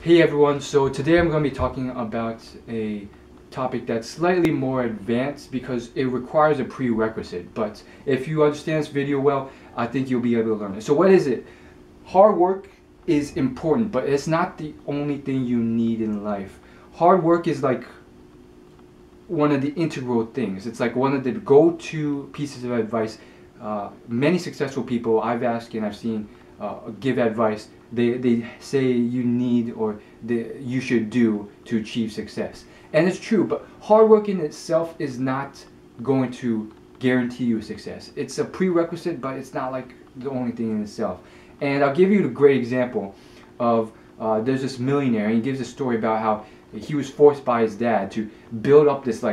Hey everyone, so today I'm going to be talking about a topic that's slightly more advanced because it requires a prerequisite, but if you understand this video well, I think you'll be able to learn it. So what is it? Hard work is important, but it's not the only thing you need in life. Hard work is like one of the integral things. It's like one of the go-to pieces of advice. Many successful people I've asked and I've seen give advice, they say you need or you should do to achieve success. And it's true, but hard work in itself is not going to guarantee you success. It's a prerequisite, but it's not like the only thing in itself. And I'll give you a great example of there's this millionaire, and he gives a story about how he was forced by his dad to build up this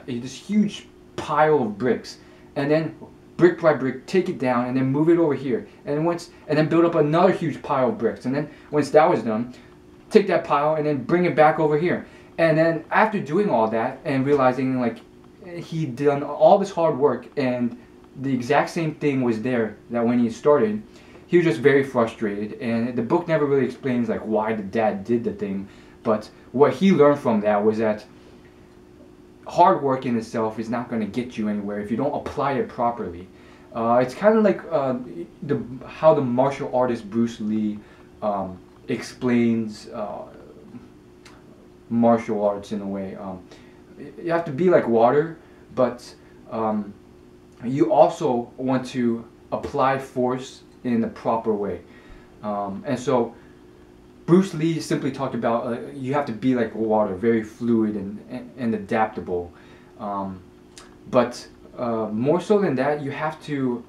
this huge pile of bricks, and then brick by brick take it down and then move it over here, and then build up another huge pile of bricks, and then once that was done, take that pile and then bring it back over here. And then after doing all that and realizing like he'd done all this hard work and the exact same thing was there that when he started, he was just very frustrated. And the book never really explains like why the dad did the thing, but what he learned from that was that hard work in itself is not going to get you anywhere if you don't apply it properly. It's kind of like how the martial artist Bruce Lee explains martial arts in a way. You have to be like water, but you also want to apply force in the proper way. And so Bruce Lee simply talked about you have to be like water, very fluid and adaptable. But more so than that, you have to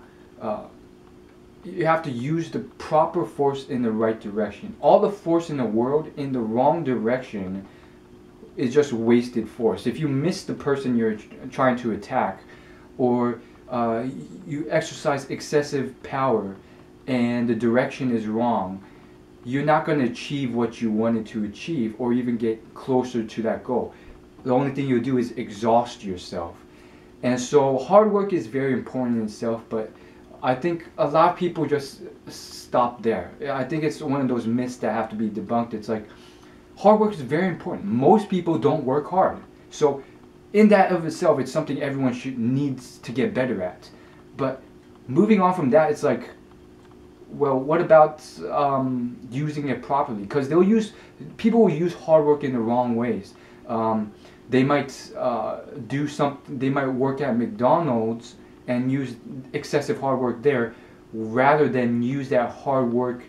use the proper force in the right direction. All the force in the world in the wrong direction is just wasted force. If you miss the person you're trying to attack, or you exercise excessive power and the direction is wrong, you're not going to achieve what you wanted to achieve or even get closer to that goal. The only thing you'll do is exhaust yourself. And so hard work is very important in itself, but I think a lot of people just stop there. I think it's one of those myths that have to be debunked. It's like, hard work is very important. Most people don't work hard. So in that of itself, it's something everyone needs to get better at. But moving on from that, it's like, well, what about using it properly? Because people will use hard work in the wrong ways. They might they might work at McDonald's and use excessive hard work there, rather than use that hard work,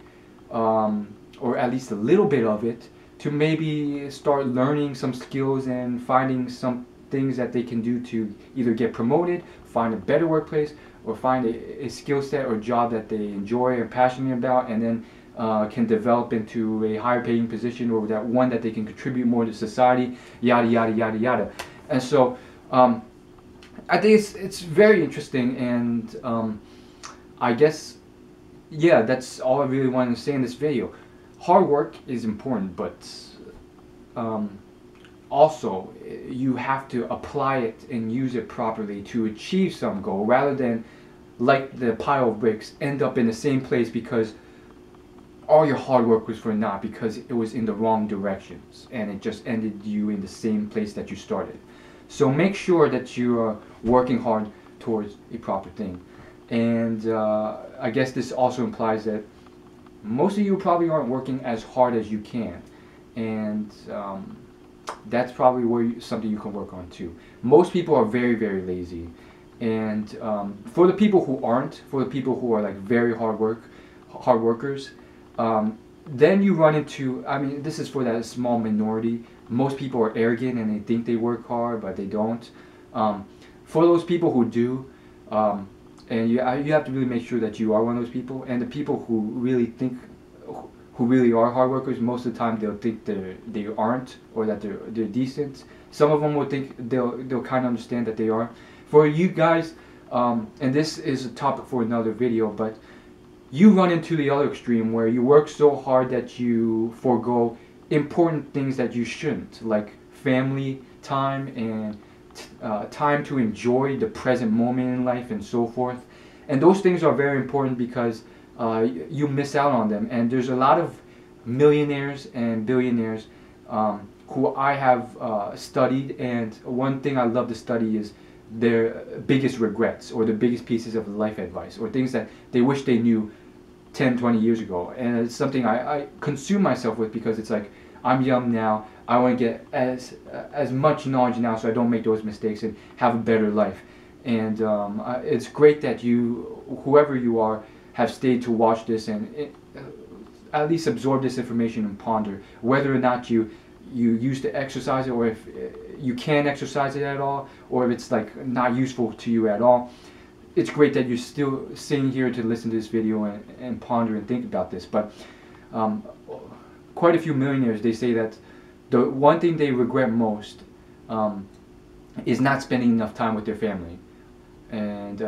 or at least a little bit of it, to maybe start learning some skills and finding some things that they can do to either get promoted, find a better workplace, or find a skill set or job that they enjoy or passionate about, and then can develop into a higher paying position, or that one that they can contribute more to society, yada yada yada yada. And so I think it's very interesting, and I guess, yeah, that's all I really wanted to say in this video. Hard work is important, but also you have to apply it and use it properly to achieve some goal, rather than like the pile of bricks end up in the same place because all your hard work was for naught, because it was in the wrong directions and it just ended you in the same place that you started. So make sure that you are working hard towards a proper thing. And I guess this also implies that most of you probably aren't working as hard as you can, and that's probably something you can work on too. Most people are very, very lazy, and for the people who aren't, for the people who are like very hard workers, then you run into, I mean, this is for that small minority. Most people are arrogant and they think they work hard, but they don't. For those people who do, and you have to really make sure that you are one of those people. And the people who really are hard workers, most of the time they'll think they aren't, or that they're decent. Some of them will think they'll kind of understand that they are. For you guys, and this is a topic for another video, but you run into the other extreme where you work so hard that you forego important things that you shouldn't, like family time and time to enjoy the present moment in life and so forth. And those things are very important because you miss out on them. And there's a lot of millionaires and billionaires who I have studied, and one thing I love to study is their biggest regrets or the biggest pieces of life advice or things that they wish they knew 10, 20 years ago. And it's something I consume myself with, because it's like, I'm young now, I want to get as much knowledge now so I don't make those mistakes and have a better life. And it's great that you, whoever you are, have stayed to watch this and at least absorb this information and ponder whether or not you used to exercise it, or if you can exercise it at all, or if it's like not useful to you at all. It's great that you're still sitting here to listen to this video and ponder and think about this. But quite a few millionaires, they say that the one thing they regret most is not spending enough time with their family, and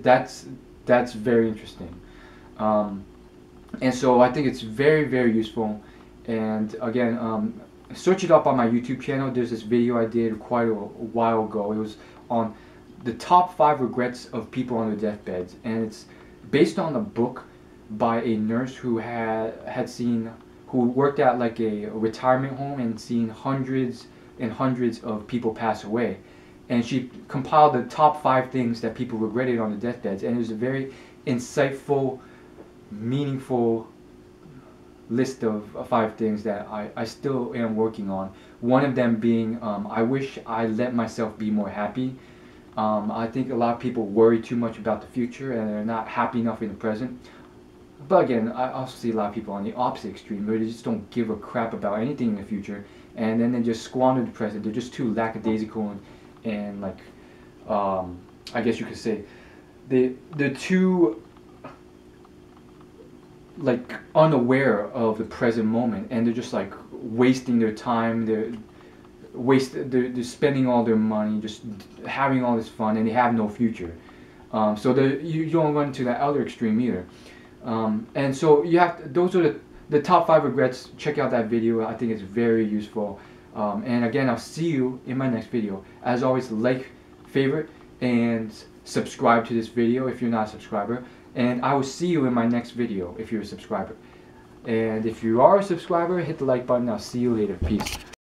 that's very interesting. And so I think it's very, very useful. And again, search it up on my YouTube channel. There's this video I did quite a while ago. It was on the top 5 regrets of people on their deathbeds, and it's based on a book by a nurse who who worked at like a retirement home and seen hundreds and hundreds of people pass away. And she compiled the top 5 things that people regretted on their deathbeds, and it was a very insightful, meaningful list of 5 things that I still am working on. One of them being, I wish I let myself be more happy. I think a lot of people worry too much about the future and they're not happy enough in the present. But again, I also see a lot of people on the opposite extreme where they just don't give a crap about anything in the future, and then they just squander the present. They're just too lackadaisical and like, I guess you could say, they're too like unaware of the present moment, and they're just like wasting their time. They're spending all their money, just having all this fun, and they have no future. So you don't run to that other extreme either. And so you have those are the top 5 regrets. Check out that video. I think it's very useful. And again, I'll see you in my next video. As always, like, favorite, and subscribe to this video if you're not a subscriber. And I will see you in my next video if you're a subscriber. And if you are a subscriber, hit the like button. I'll see you later. Peace.